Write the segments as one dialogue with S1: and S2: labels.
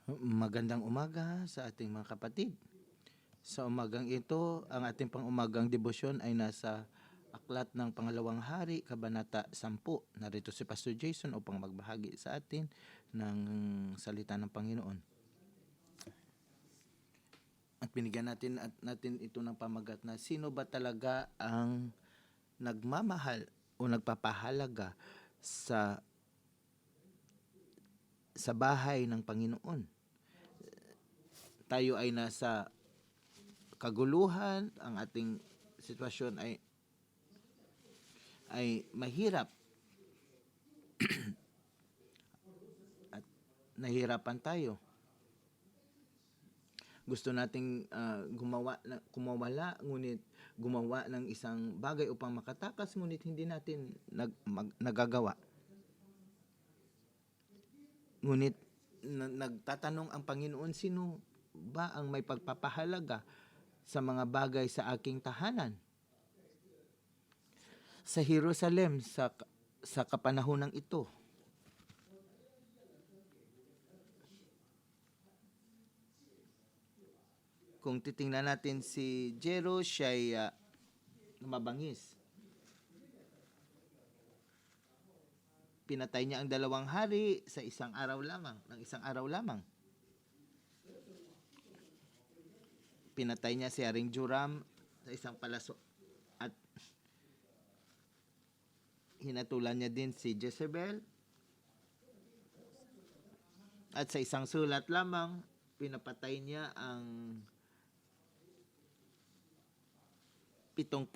S1: Magandang umaga sa ating mga kapatid. Sa umagang ito, ang ating pang-umagang debosyon ay nasa Aklat ng Pangalawang Hari, Kabanata 10. Narito si Pastor Jason upang magbahagi sa atin ng salita ng Panginoon. At binigyan natin ito ng pamagat na sino ba talaga ang nagmamahal o nagpapahalaga sa bahay ng Panginoon. Tayo ay nasa kaguluhan, ang ating sitwasyon ay mahirap at nahihirapan tayo. Gusto nating kumawala, ngunit gumawa ng isang bagay upang makatakas, ngunit hindi natin nagagawa. Ngunit nagtatanong ang Panginoon, sino ba ang may pagpapahalaga sa mga bagay sa aking tahanan? Sa Jerusalem, sa kapanahonang ito, kung titingnan natin si Jero, siya'y mabangis. Pinatay niya ang 2 hari sa isang araw lamang. Pinatay niya si Haring Joram sa isang palaso. At hinatulan niya din si Jezebel. At sa isang sulat lamang, pinapatay niya ang 70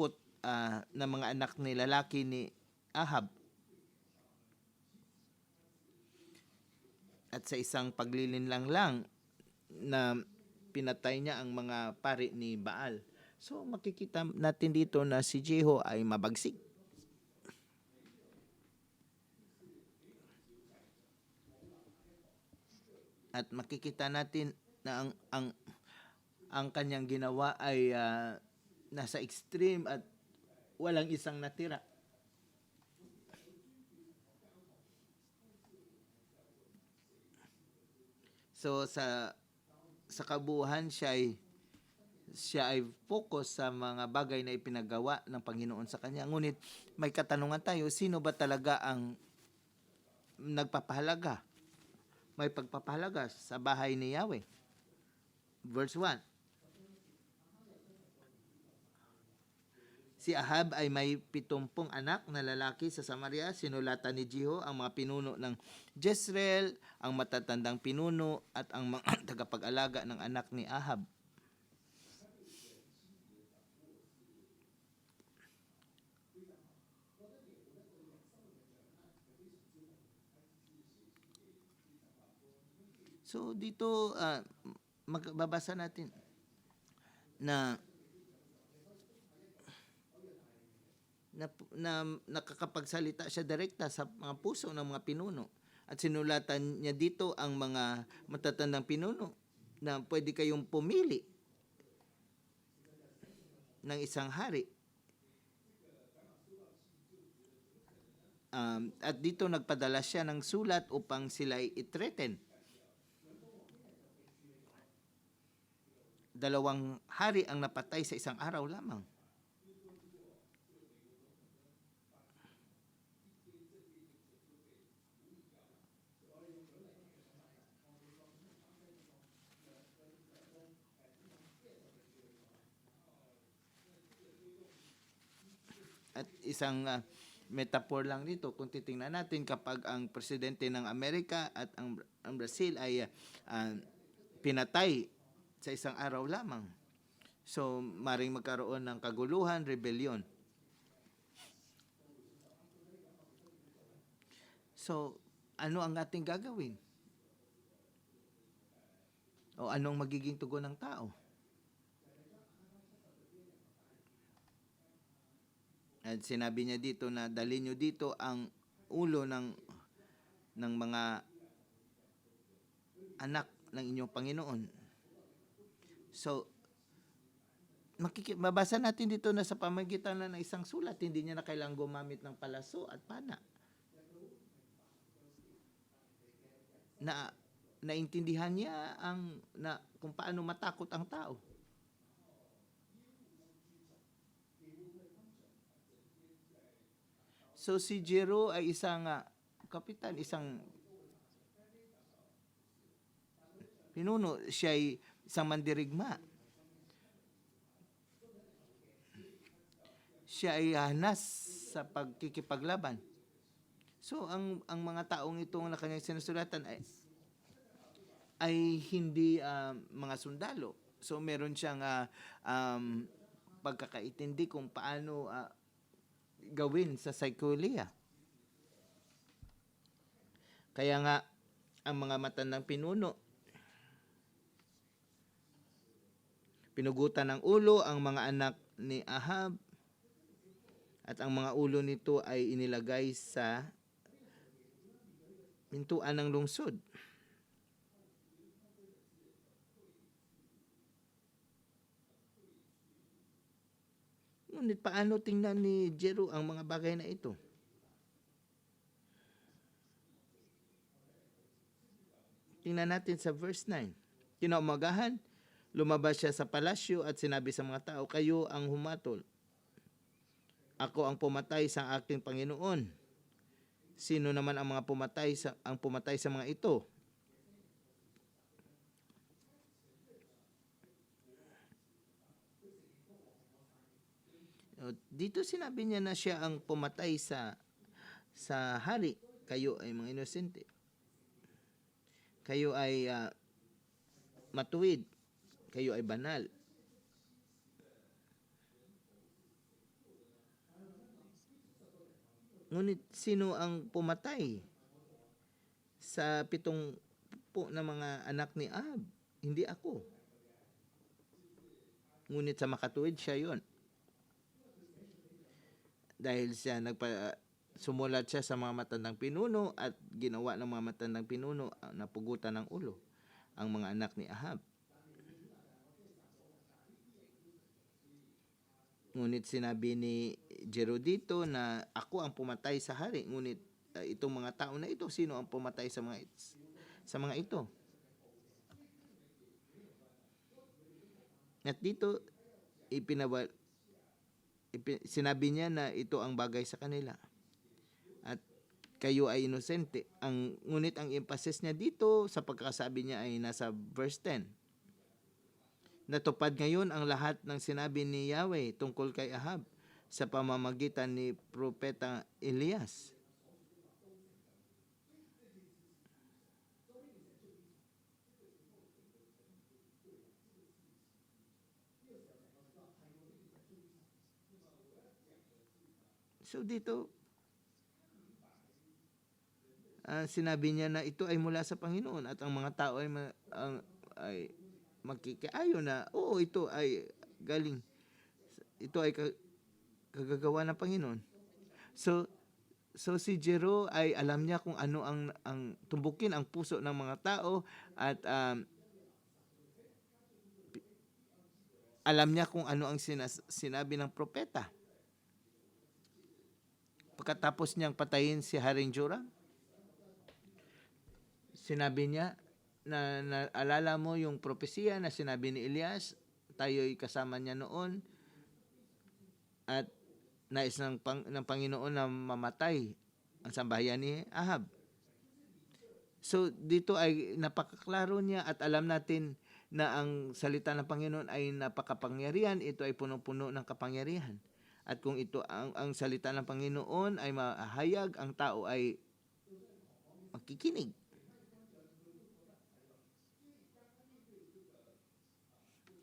S1: na mga anak ni lalaki ni Ahab. At sa isang paglilinlang lang na pinatay niya ang mga pari ni Baal. So makikita natin dito na si Jehu ay mabagsik. At makikita natin na ang kanyang ginawa ay nasa extreme at walang isang natira. So sa kabuuhan siya ay focus sa mga bagay na ipinagawa ng Panginoon sa kanya. Ngunit may katanungan tayo, sino ba talaga ang nagpapahalaga? May pagpapahalaga sa bahay ni Yahweh. Verse 1. Si Ahab ay may 70 anak na lalaki sa Samaria. Sinulatan ni Jehu ang mga pinuno ng Jezreel, ang matatandang pinuno at ang mga tagapag-alaga ng anak ni Ahab. So dito magbabasa natin na nakakapagsalita siya direkta sa mga puso ng mga pinuno. At sinulatan niya dito ang mga matatandang pinuno na pwede kayong pumili ng isang hari. At dito nagpadala siya ng sulat upang sila'y i-threaten. 2 hari ang napatay sa isang araw lamang. At isang metaphor lang dito, kung titingnan natin, kapag ang presidente ng Amerika at ang Brazil ay pinatay sa isang araw lamang, so maring magkaroon ng kaguluhan, rebellion. So ano ang ating gagawin? O anong magiging tugon ng tao? At sinabi niya dito na dalhin niyo dito ang ulo ng mga anak ng inyong Panginoon. So mabasa natin dito na sa pamagitan ng isang sulat, hindi niya na kailangang gumamit ng palaso at pana. Na naintindihan niya kung paano matakot ang tao. So si Jero ay isang kapitan, isang pinuno, siya ay isang mandirigma. Siya ay hanas sa pagkikipaglaban. So ang mga taong itong na kanyang sinusulatan ay hindi mga sundalo. So meron siyang pagkakaintindi kung paano gawin sa psikolohiya. Kaya nga ang mga matandang pinuno pinugutan ng ulo ang mga anak ni Ahab at ang mga ulo nito ay inilagay sa pintuan ng lungsod. Ngunit paano tingnan ni Jero ang mga bagay na ito? Tingnan natin sa verse 9. Kinaumagahan, lumabas siya sa palasyo at sinabi sa mga tao, kayo ang humatol. Ako ang pumatay sa aking Panginoon. Sino naman ang mga pumatay sa mga ito? Dito sinabi niya na siya ang pumatay sa hari. Kayo ay mga inosente. Kayo ay matuwid. Kayo ay banal. Ngunit sino ang pumatay sa 7 na mga anak ni Ahab? Hindi ako. Ngunit sa makatuwid siya yon. Dahil siya sumulat siya sa mga matandang pinuno at ginawa ng mga matandang pinuno na pugutan ng ulo ang mga anak ni Ahab. Ngunit sinabi ni Jero dito na ako ang pumatay sa hari. Ngunit itong mga tao na ito, sino ang pumatay sa mga ito? At dito sinabi niya na ito ang bagay sa kanila. At kayo ay inosente. Ngunit ang emphasis niya dito sa pagkakasabi niya ay nasa verse 10. Natupad ngayon ang lahat ng sinabi ni Yahweh tungkol kay Ahab sa pamamagitan ni Propeta Elias. So dito, sinabi niya na ito ay mula sa Panginoon at ang mga tao ay magkikaayo na ito ay galing, ito ay kagagawa ng Panginoon. So si Jero ay alam niya kung ano ang tumbukin ang puso ng mga tao at alam niya kung ano ang sinabi ng propeta. Pagkatapos niyang patayin si Haring Joram, sinabi niya na alala mo yung propesiya na sinabi ni Elias, tayo'y kasama niya noon at nais ng Panginoon na mamatay ang sambahayan ni Ahab. So dito ay napakaklaro niya at alam natin na ang salita ng Panginoon ay napakapangyarihan, ito ay punong-puno ng kapangyarihan. At kung ito ang salita ng Panginoon ay mahayag, ang tao ay makikinig.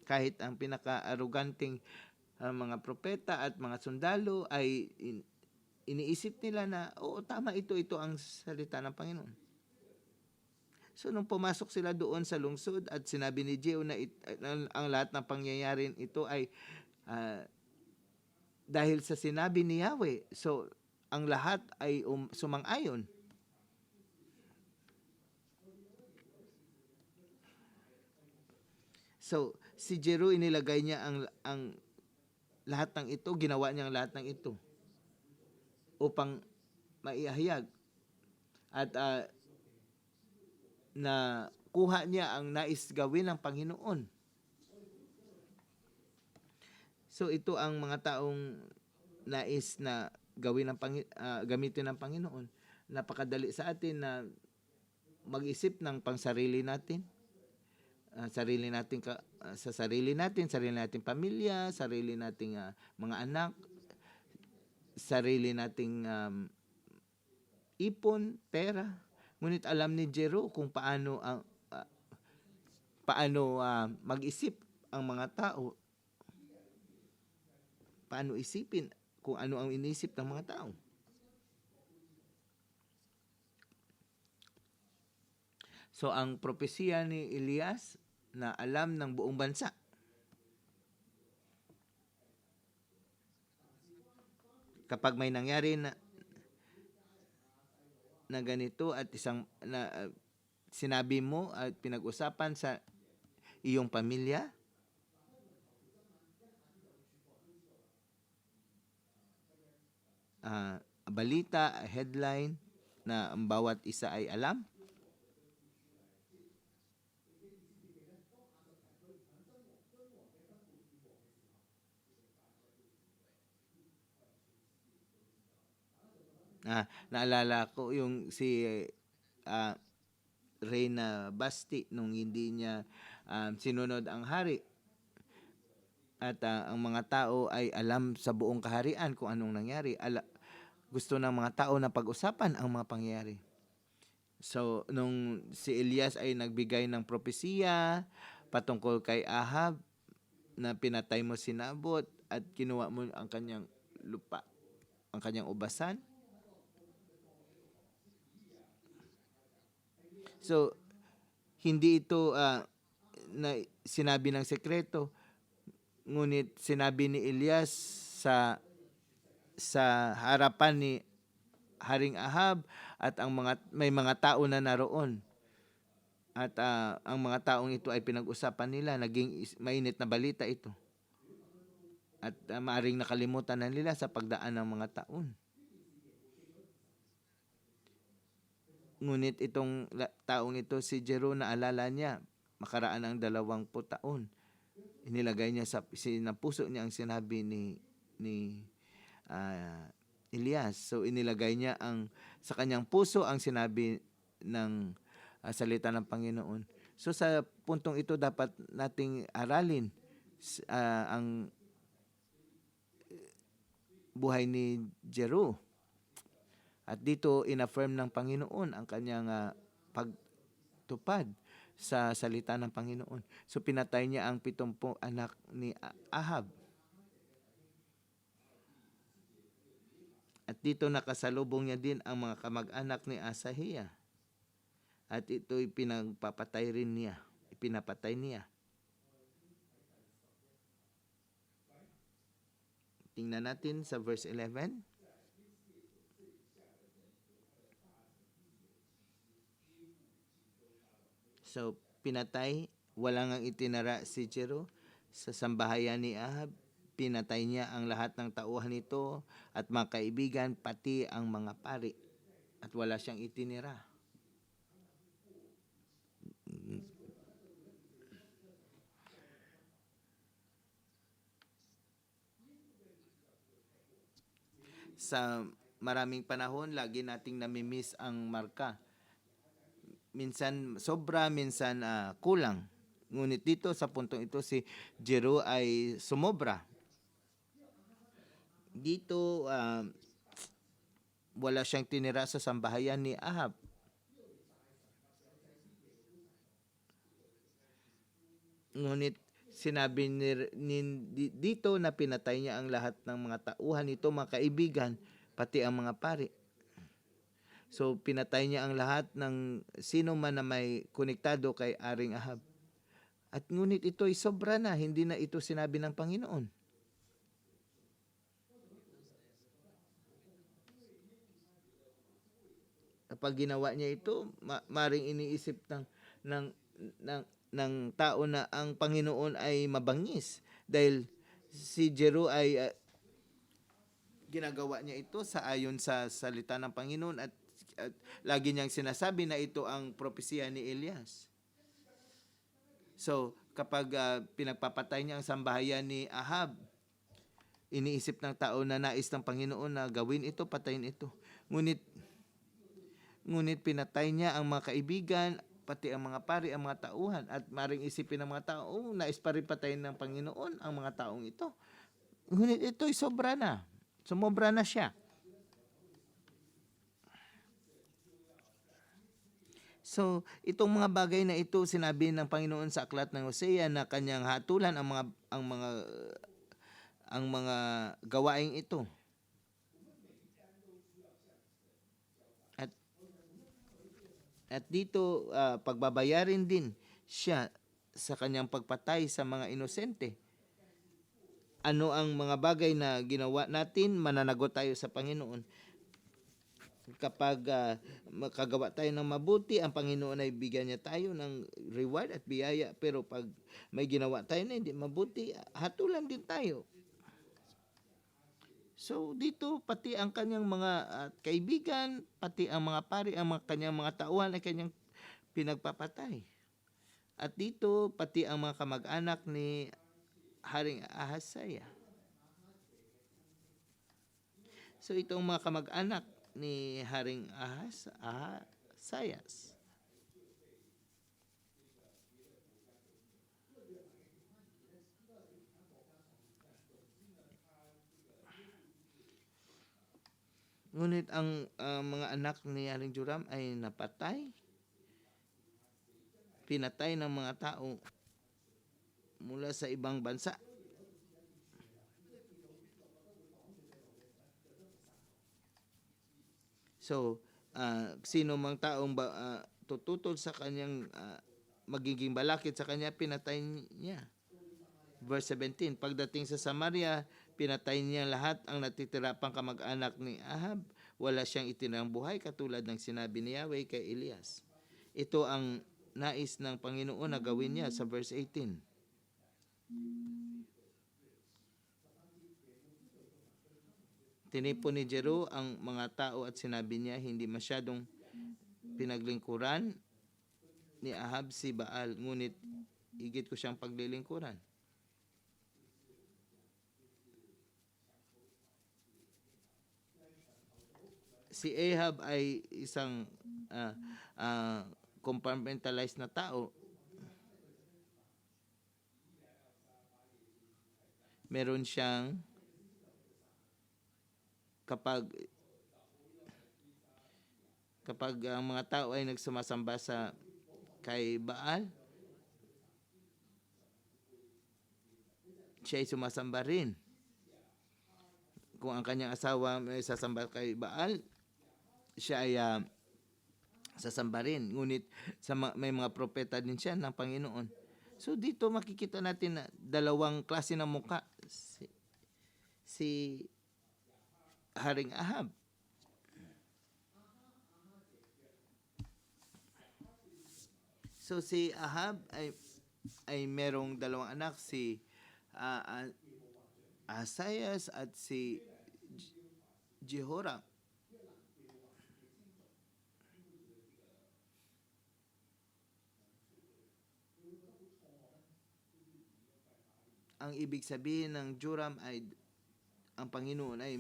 S1: Kahit ang pinaka-aruganting mga propeta at mga sundalo ay iniisip nila na, tama ito ang salita ng Panginoon. So nung pumasok sila doon sa lungsod at sinabi ni Jehu na ang lahat ng pangyayarin ito ay dahil sa sinabi ni Yahweh. So ang lahat ay sumang-ayon. So si Jero, inilagay niya ang lahat ng ito, ginawa niya ang lahat ng ito upang maihayag at na nakuha niya ang nais gawin ng Panginoon. So ito ang mga taong nais na gawin gamitin ng Panginoon. Napakadali sa atin na mag-isip ng pangsarili natin. Sa sarili nating pamilya, sarili nating mga anak, sarili nating ipon, pera. Ngunit alam ni Jero kung paano mag-isip ang mga tao. Paano isipin kung ano ang inisip ng mga tao. So ang propesiya ni Elias na alam ng buong bansa. Kapag may nangyari na ganito at sinabi mo at pinag-usapan sa iyong pamilya, balita, headline na ang bawat isa ay alam, naalala ko yung si Reyna Basti nung hindi niya sinunod ang hari. At ang mga tao ay alam sa buong kaharian kung anong nangyari. Gusto ng mga tao na pag-usapan ang mga pangyayari. So, nung si Elias ay nagbigay ng propesiya patungkol kay Ahab na pinatay mo si Nabot at kinuha mo ang kanyang lupa, ang kanyang ubasan. So, hindi ito na sinabi ng sekreto, ngunit sinabi ni Elias sa harapan ni Haring Ahab at may mga tao na naroon. At ang mga taong ito ay pinag-usapan nila, naging mainit na balita ito. At maaring nakalimutan na nila sa pagdaan ng mga taon. Ngunit itong taong ito, si Jero, naalala niya, makaraan ng 20 taon. Inilagay niya sa puso niya ang sinabi ni Elias. So inilagay niya sa kanyang puso ang sinabi ng salita ng Panginoon. So sa puntong ito dapat nating aralin ang buhay ni Jero. At dito inaffirm ng Panginoon ang kanyang pagtupad sa salita ng Panginoon. So pinatay niya ang 70 anak ni Ahab. At dito nakasalubong niya din ang mga kamag-anak ni Asahia. At ito'y pinapatay niya. Tingnan natin sa verse 11. So, pinatay, walang ang itinara si Jero sa sambahayan ni Ahab. Pinatay niya ang lahat ng tauhan nito at mga kaibigan, pati ang mga pari. At wala siyang itinira. Sa maraming panahon, lagi nating namimiss ang marka. Minsan sobra, minsan kulang. Ngunit dito sa puntong ito, si Jero ay sumobra. Dito, wala siyang tinira sa sambahayan ni Ahab. Ngunit sinabi dito na pinatay niya ang lahat ng mga tauhan nito, mga kaibigan, pati ang mga pari. So, pinatay niya ang lahat ng sino man na may konektado kay Haring Ahab. At ngunit ito ay sobra na, hindi na ito sinabi ng Panginoon. Kapag ginawa niya ito, maring iniisip ng tao na ang Panginoon ay mabangis. Dahil si Jero ay ginagawa niya ito ayon sa salita ng Panginoon at lagi niyang sinasabi na ito ang propesiya ni Elias. So, kapag pinagpapatay niya ang sambahayan ni Ahab, iniisip ng tao na nais ng Panginoon na gawin ito, patayin ito. Ngunit pinatay niya ang mga kaibigan, pati ang mga pari, ang mga tauhan. At maring isipin ng mga tao, nais pa rin patayin ng Panginoon ang mga taong ito. Ngunit ito'y sobra na. Sumobra na siya. So, itong mga bagay na ito sinabi ng Panginoon sa aklat ng Hosea na kanyang hatulan ang mga gawaing ito. At dito pagbabayarin din siya sa kanyang pagpatay sa mga inosente. Ano ang mga bagay na ginawa natin? Mananagot tayo sa Panginoon. Kapag makagawa tayo ng mabuti, ang Panginoon ay bigyan niya tayo ng reward at biyaya. Pero pag may ginawa tayo na hindi mabuti, hatulan din tayo. So dito pati ang kanyang mga kaibigan, pati ang mga pari, ang kanyang mga tauhan ay kanyang pinagpapatay. At dito pati ang mga kamag-anak ni Haring Ahazaya. So itong mga kamag-anak ni Haring Ahazayas. Ngunit ang mga anak ni Haring Joram ay napatay. Pinatay ng mga tao mula sa ibang bansa. So, sino mang taong tututol sa kanyang magiging balakid sa kanya, pinatay niya. Verse 17, pagdating sa Samaria, pinatay niya lahat ang natitira pang kamag-anak ni Ahab. Wala siyang itinang buhay katulad ng sinabi ni Yahweh kay Elias. Ito ang nais ng Panginoon na gawin niya sa verse 18. Tinipon ni Jero ang mga tao at sinabi niya hindi masyadong pinaglingkuran ni Ahab si Baal, ngunit higit ko siyang paglilingkuran. Si Ahab ay isang compartmentalized na tao. Meron siyang kapag ang mga tao ay nagsumasamba sa kay Baal, siya ay sumasamba rin. Kung ang kanyang asawa ay sasamba kay Baal, siya ay sasamba rin. Ngunit may mga propeta din siya ng Panginoon. So dito makikita natin na dalawang klase ng muka. Si Haring Ahab. So si Ahab ay merong dalawang anak, si Ahazayas at si Jehoram. Ang ibig sabihin ng Joram ay ang Panginoon ay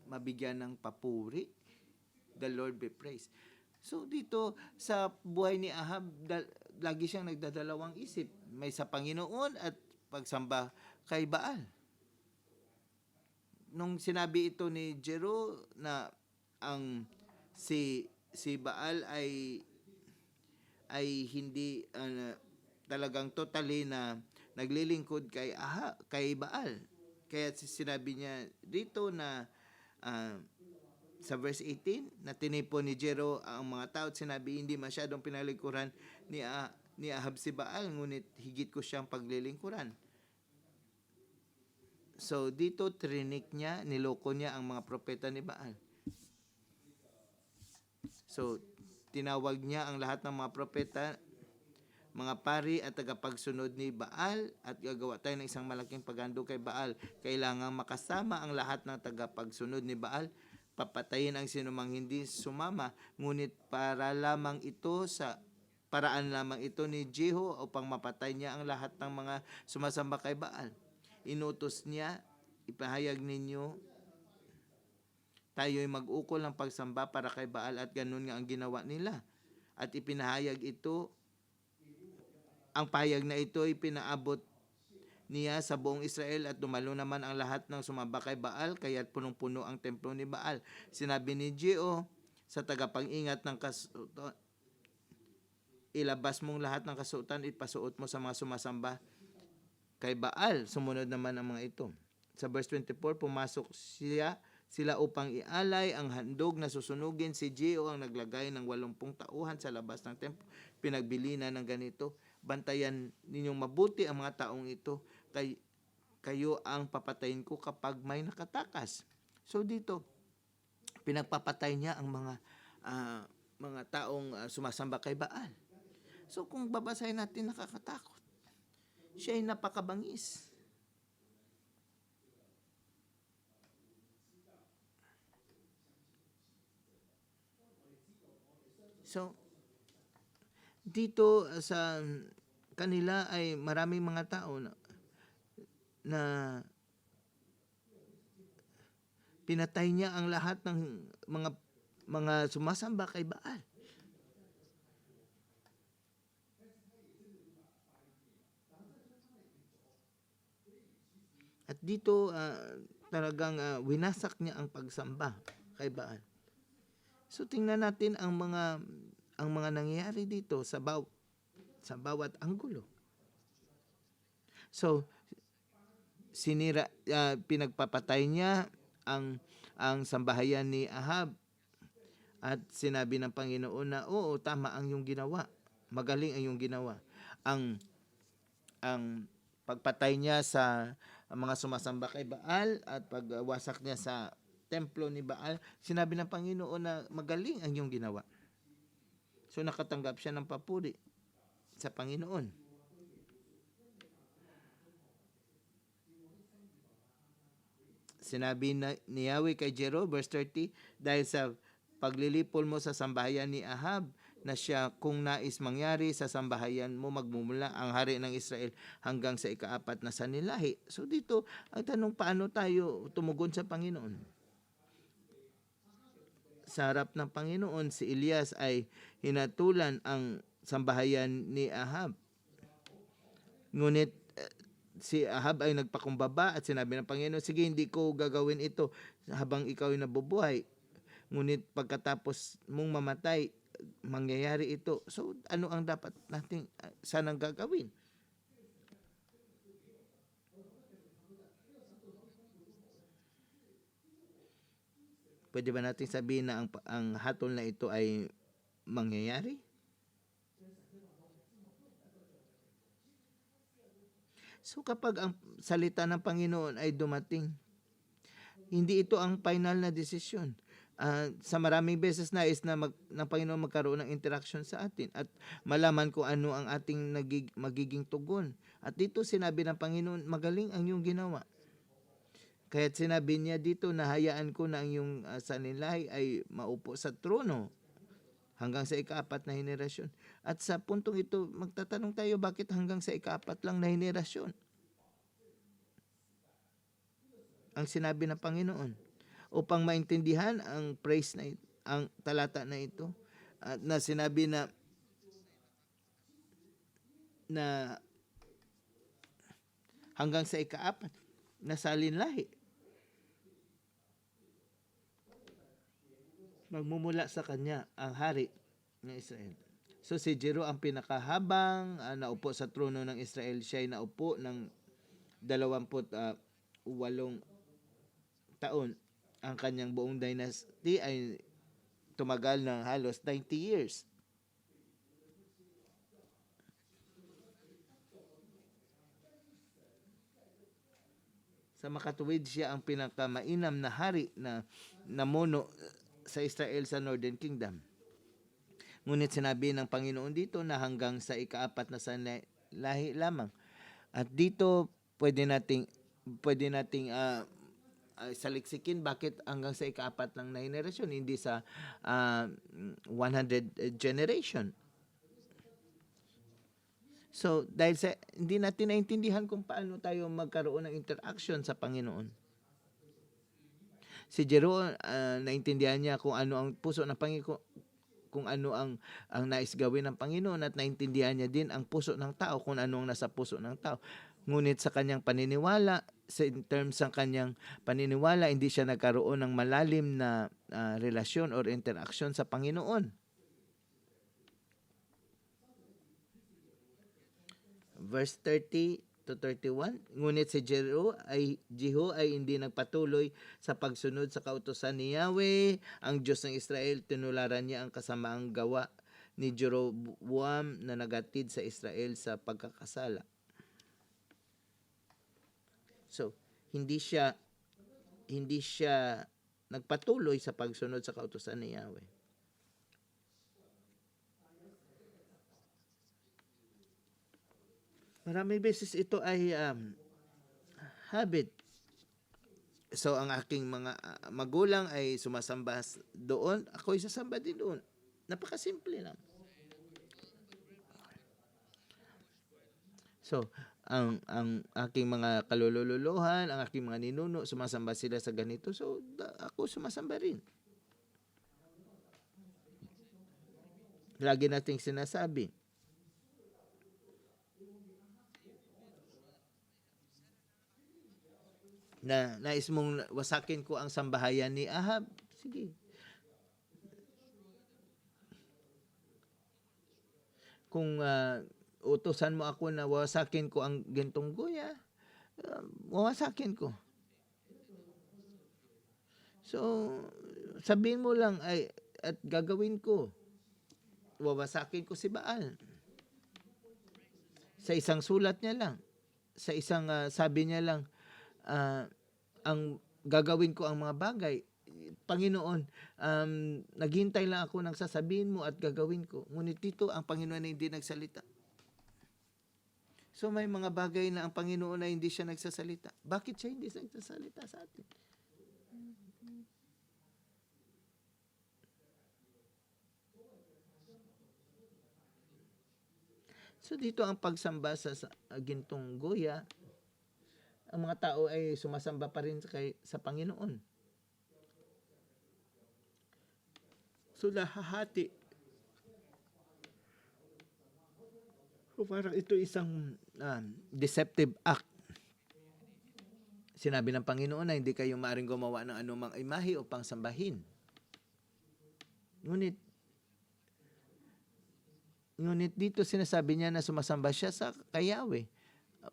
S1: mabigyan ng papuri. The Lord be praised. So dito sa buhay ni Ahab, lagi siyang nagdadalawang isip. May sa Panginoon at pagsamba kay Baal. Nung sinabi ito ni Jero na ang si Baal ay hindi talagang totally na naglilingkod kay Baal. Kaya sinabi niya dito na sa verse 18 na tinipon ni Jero ang mga tao at sinabi hindi masyadong pinalingkuran ni Ahab si Baal, ngunit higit ko siyang paglilingkuran. So dito trinik niya, niloko niya ang mga propeta ni Baal. So tinawag niya ang lahat ng mga propeta mga pari at tagapagsunod ni Baal at gagawa tayo ng isang malaking paghandog kay Baal. Kailangang makasama ang lahat ng tagapagsunod ni Baal. Papatayin ang sinumang hindi sumama, ngunit paraan lamang ito ni Jehu upang mapatay niya ang lahat ng mga sumasamba kay Baal. Inutos niya, ipahayag ninyo, tayo'y mag-ukol ng pagsamba para kay Baal, at ganun nga ang ginawa nila. At ipinahayag ito, ang pahayag na ito ay pinaabot niya sa buong Israel at dumalo naman ang lahat ng sumamba kay Baal, kaya't punong-puno ang templo ni Baal. Sinabi ni Jehu sa tagapag-ingat ng kasuotan, ilabas mong lahat ng kasuotan, ipasuot mo sa mga sumasamba kay Baal. Sumunod naman ang mga ito. Sa verse 24, pumasok sila upang ialay ang handog na susunugin. Si Jehu ang naglagay ng 80 tauhan sa labas ng templo. Pinagbilinan ng ganito, bantayan ninyong mabuti ang mga taong ito. Kayo ang papatayin ko kapag may nakatakas. So dito, pinagpapatay niya ang mga taong sumasamba kay Baal. So kung babasahin natin, nakakatakot. Siya ay napakabangis. So, dito sa kanila ay maraming mga tao na pinatay niya ang lahat ng mga sumasamba kay Baal. At dito talagang winasak niya ang pagsamba kay Baal. So tingnan natin ang mga nangyayari dito sa bawat anggulo. So pinagpapatay niya ang sambahayan ni Ahab, at sinabi ng Panginoon na oo, tama ang iyong ginawa. Magaling ang iyong ginawa. Ang pagpatay niya sa mga sumasamba kay Baal at pagwasak niya sa templo ni Baal, sinabi ng Panginoon na magaling ang iyong ginawa. So nakatanggap siya ng papuri sa Panginoon. Sinabi ni Yahweh kay Jero, verse 30, dahil sa paglilipol mo sa sambahayan ni Ahab, na siya kung nais mangyari sa sambahayan mo, magmumula ang hari ng Israel hanggang sa ika-4 na sanlilahi. So dito, ang tanong, paano tayo tumugon sa Panginoon? Sa harap ng Panginoon, si Elias ay hinatulan ang sambahayan ni Ahab. Ngunit si Ahab ay nagpakumbaba at sinabi ng Panginoon, sige, hindi ko gagawin ito habang ikaw ay nabubuhay. Ngunit pagkatapos mong mamatay, mangyayari ito. So, ano ang dapat natin sanang gagawin? Pwede ba natin sabihin na ang hatol na ito ay mangyayari? So, kapag ang salita ng Panginoon ay dumating, hindi ito ang final na desisyon. Sa maraming beses nais ng Panginoon magkaroon ng interaction sa atin at malaman kung ano ang ating magiging tugon. At dito sinabi ng Panginoon, magaling ang iyong ginawa. Kaya't sinabi niya dito na hayaan ko na ang iyong sanlilahi ay maupo sa trono hanggang sa ika-4 na henerasyon. At sa puntong ito, magtatanong tayo, bakit hanggang sa ika-4 lang na henerasyon? Ang sinabi ng Panginoon, upang maintindihan ang praise ang talata na ito, na sinabi na hanggang sa ika-4 na salinlahi, magmumula sa kanya ang hari ng Israel. So si Jero ang pinakahabang naupo sa trono ng Israel. Siya ay naupo ng 28 taon. Ang kanyang buong dynasty ay tumagal ng halos 90 years. Sa makatuwid, siya ang pinakamainam na hari na namuno sa Israel sa Northern Kingdom. Ngunit sinabi ng Panginoon dito na hanggang sa ikaapat na lahi lamang. At dito pwede nating saliksikin bakit hanggang sa ikaapat lang na henerasyon, hindi sa 100 generation. So, dahil sa hindi natin naintindihan kung paano tayo magkaroon ng interaction sa Panginoon. Si Jero, naintindihan niya kung ano ang puso ng Panginoon, kung ano ang nais gawin ng Panginoon, at naintindihan niya din ang puso ng tao, kung ano ang nasa puso ng tao. Ngunit sa kanyang paniniwala, in terms ng kanyang paniniwala, hindi siya nagkaroon ng malalim na relasyon or interaction sa Panginoon. Verse 30 to 31, ngunit si Jehu ay hindi nagpatuloy sa pagsunod sa kautusan ni Yahweh, ang Diyos ng Israel. Tinularan niya ang kasamaang gawa ni Jeroboam na nagatid sa Israel sa pagkakasala. So, hindi siya nagpatuloy sa pagsunod sa kautusan ni Yahweh. Maraming beses ito ay habit. So, ang aking mga magulang ay sumasamba doon, ako ay sasamba din doon. Napakasimple lang. So, ang aking mga kalululuhan, ang aking mga ninuno, sumasamba sila sa ganito. So, ako sumasamba rin. Lagi nating sinasabi, na nais mong wasakin ko ang sambahayan ni Ahab, sige. Kung utusan mo ako na wasakin ko ang gintong guya, wawasakin ko. So, sabihin mo lang at gagawin ko. Wawasakin ko si Baal. Sa isang sulat niya lang. Sa isang sabi niya lang, ang gagawin ko ang mga bagay. Panginoon, naghintay lang ako ng sasabihin mo at gagawin ko. Ngunit dito, ang Panginoon ay hindi nagsalita. So may mga bagay na ang Panginoon ay hindi siya nagsasalita. Bakit siya hindi nagsasalita sa atin? So dito ang pagsamba sa gintong guya, ang mga tao ay sumasamba pa rin sa Panginoon. So lahahati. So parang ito isang deceptive act. Sinabi ng Panginoon na hindi kayo maaaring gumawa ng anumang imahe o pangsambahin. Ngunit dito sinasabi niya na sumasamba siya sa kay Yahweh.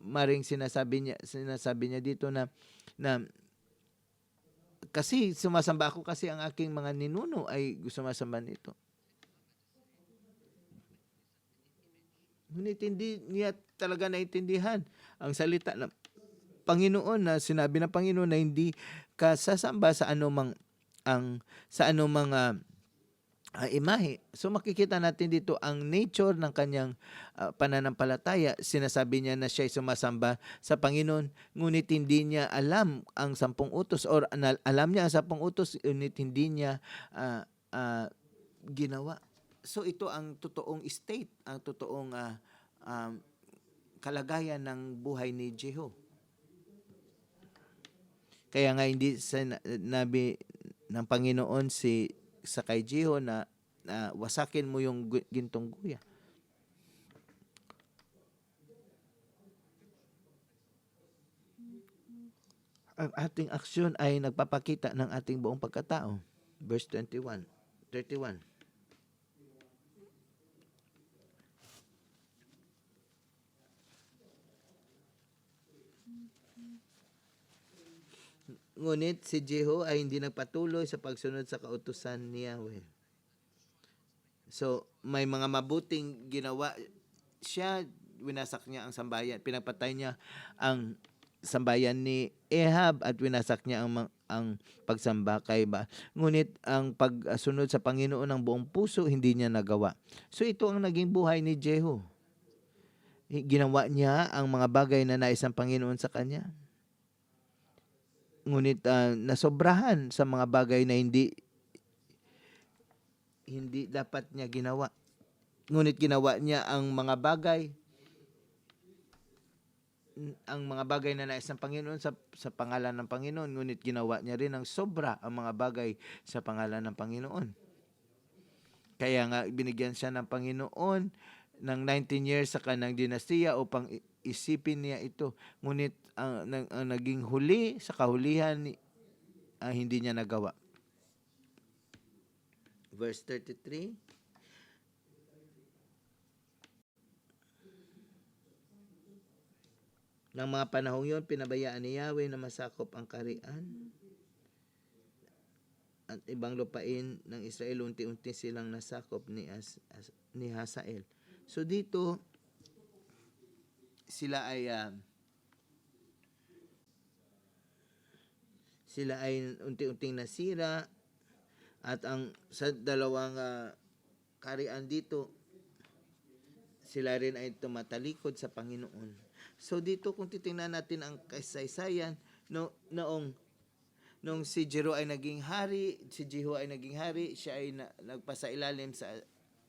S1: Maring sinasabi niya dito na kasi sumasamba ako kasi ang aking mga ninuno ay sumasamba nito. Ngunit hindi niya talaga naintindihan ang salita ng Panginoon, na sinabi ng Panginoon na hindi ka sasamba sa anumang imahe. So makikita natin dito ang nature ng kanyang pananampalataya. Sinasabi niya na siya ay sumasamba sa Panginoon, ngunit hindi niya alam ang 10 utos, or alam niya ang 10 utos, ngunit hindi niya ginawa. So ito ang totoong state, ang totoong kalagayan ng buhay ni Jehu. Kaya nga hindi sinabi ng Panginoon sa kay Jehu na wasakin mo yung gintong guya. Ang ating aksyon ay nagpapakita ng ating buong pagkatao. Verse 31. Ngunit si Jehu ay hindi nagpatuloy sa pagsunod sa kautusan ni Yahweh. So, may mga mabuting ginawa siya, winasak niya ang sambahayan, pinapatay niya ang sambayan ni Ahab at winasak niya ang pagsamba kay Baal. Ngunit ang pagsunod sa Panginoon ng buong puso, hindi niya nagawa. So ito ang naging buhay ni Jehu. Ginawa niya ang mga bagay na nais ng Panginoon sa kanya. Ngunit nasobrahan sa mga bagay na hindi dapat niya ginawa. Ngunit ginawa niya ang mga bagay na nais ng Panginoon sa pangalan ng Panginoon, ngunit ginawa niya rin ang sobra ang mga bagay sa pangalan ng Panginoon. Kaya nga binigyan siya ng Panginoon ng 19 years sa kanang dinastiya upang isipin niya ito. Ngunit ang naging huli sa kahulihan, hindi niya nagawa. Verse 33. Nang mga panahong yun, pinabayaan ni Yahweh na masakop ang kaharian at ibang lupain ng Israel. Unti-unti silang nasakop ni Hazael. So dito, sila ay unti-unting nasira at sa dalawang kaharian dito, sila rin ay tumatalikod sa Panginoon. So dito kung titingnan natin ang kasaysayan, noong si Jehu ay naging hari, siya ay nagpasailalim sa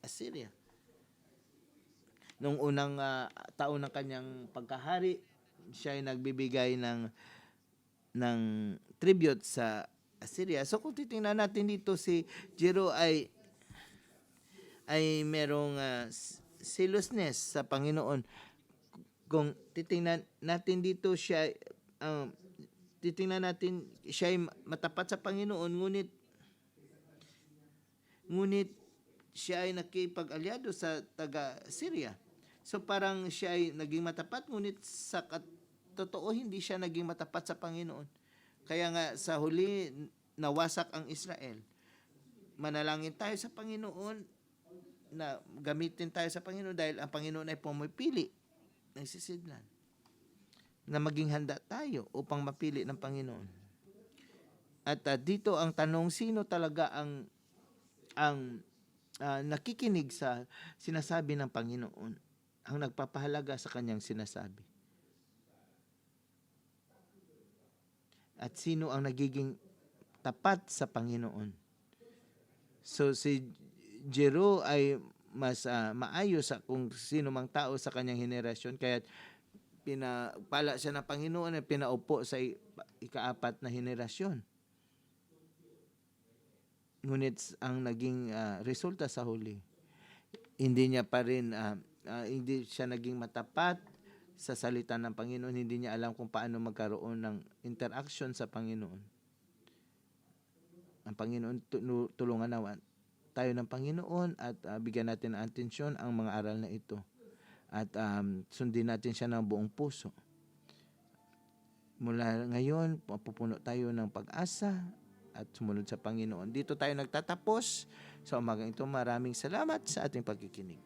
S1: Assyria. Noong unang taon ng kanyang pagkahari, siya ay nagbibigay ng tribute sa Assyria. So kung titingnan natin dito, si Jehu ay merong zealousness sa Panginoon. Kung titingnan natin dito, siya ay matapat sa Panginoon, ngunit siya ay nakipag-alyado sa taga-Syria. So parang siya ay naging matapat, ngunit sa totoo hindi siya naging matapat sa Panginoon. Kaya nga sa huli nawasak ang Israel. Manalangin tayo sa Panginoon na gamitin tayo sa Panginoon dahil ang Panginoon ay pumipili ng sisidlan, na maging handa tayo upang mapili ng Panginoon. At dito ang tanong, sino talaga ang nakikinig sa sinasabi ng Panginoon, ang nagpapahalaga sa kanyang sinasabi? At sino ang nagiging tapat sa Panginoon? So si Jehu ay mas maayos sa kung sino mang tao sa kanyang henerasyon, kaya pinapala siya ng Panginoon at pinaupo sa ika-4 na henerasyon. Ngunit ang naging resulta sa huli, hindi siya naging matapat sa salita ng Panginoon, hindi niya alam kung paano magkaroon ng interaction sa Panginoon. Ang Panginoon tulungan naman tayo ng Panginoon at bigyan natin ng atensyon ang mga aral na ito. At sundin natin siya ng buong puso. Mula ngayon, mapupuno tayo ng pag-asa at sumunod sa Panginoon. Dito tayo nagtatapos sa umagang ito. Maraming salamat sa ating pagkikinig.